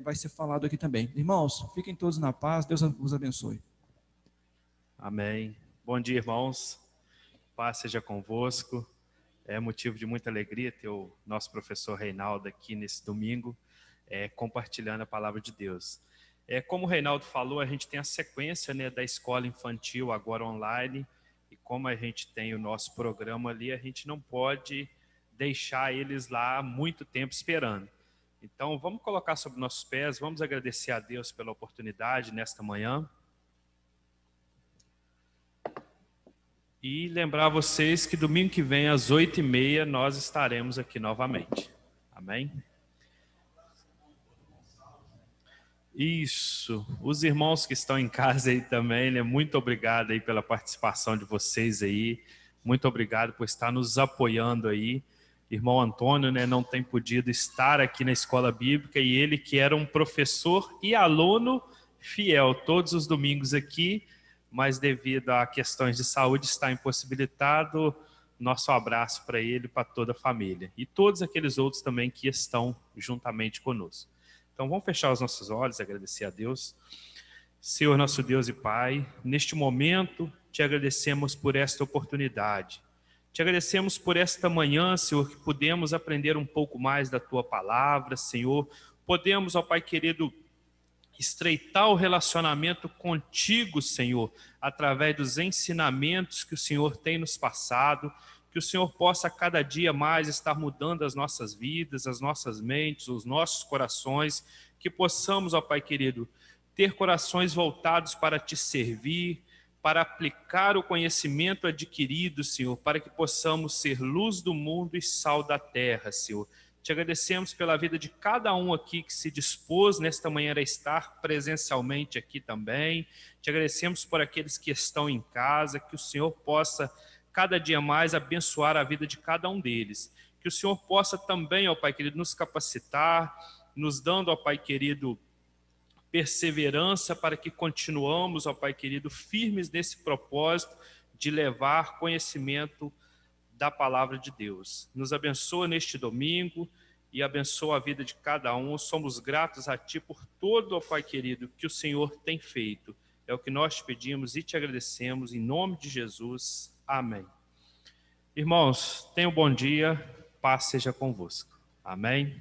Vai ser falado aqui também. Irmãos, fiquem todos na paz, Deus vos abençoe. Amém. Bom dia, irmãos. Paz seja convosco. É motivo de muita alegria ter o nosso professor Reinaldo aqui nesse domingo, compartilhando a palavra de Deus. Como o Reinaldo falou, a gente tem a sequência da escola infantil agora online, e como a gente tem o nosso programa ali, a gente não pode deixar eles lá muito tempo esperando. Então, vamos colocar sobre nossos pés, vamos agradecer a Deus pela oportunidade nesta manhã. E lembrar vocês que domingo que vem, às 8h30, nós estaremos aqui novamente. Amém? Isso. Os irmãos que estão em casa aí também, né? Muito obrigado aí pela participação de vocês aí. Muito obrigado por estar nos apoiando aí. Irmão Antônio, né, não tem podido estar aqui na escola bíblica, e ele que era um professor e aluno fiel todos os domingos aqui, mas devido a questões de saúde está impossibilitado. Nosso abraço para ele e para toda a família. E todos aqueles outros também que estão juntamente conosco. Então vamos fechar os nossos olhos e agradecer a Deus. Senhor, nosso Deus e Pai, neste momento te agradecemos por esta oportunidade. Te agradecemos por esta manhã, Senhor, que pudemos aprender um pouco mais da Tua palavra, Senhor. Podemos, ó Pai querido, estreitar o relacionamento contigo, Senhor, através dos ensinamentos que o Senhor tem nos passado, que o Senhor possa cada dia mais estar mudando as nossas vidas, as nossas mentes, os nossos corações, que possamos, ó Pai querido, ter corações voltados para te servir, para aplicar o conhecimento adquirido, Senhor, para que possamos ser luz do mundo e sal da terra, Senhor. Te agradecemos pela vida de cada um aqui que se dispôs nesta manhã a estar presencialmente aqui também. Te agradecemos por aqueles que estão em casa, que o Senhor possa cada dia mais abençoar a vida de cada um deles. Que o Senhor possa também, ó Pai querido, nos capacitar, nos dando, ó Pai querido, perseverança para que continuamos, ó Pai querido, firmes nesse propósito de levar conhecimento da palavra de Deus. Nos abençoa neste domingo e abençoa a vida de cada um. Somos gratos a Ti por todo, ó Pai querido, que o Senhor tem feito. É o que nós te pedimos e te agradecemos em nome de Jesus. Amém. Irmãos, tenham um bom dia, paz seja convosco. Amém.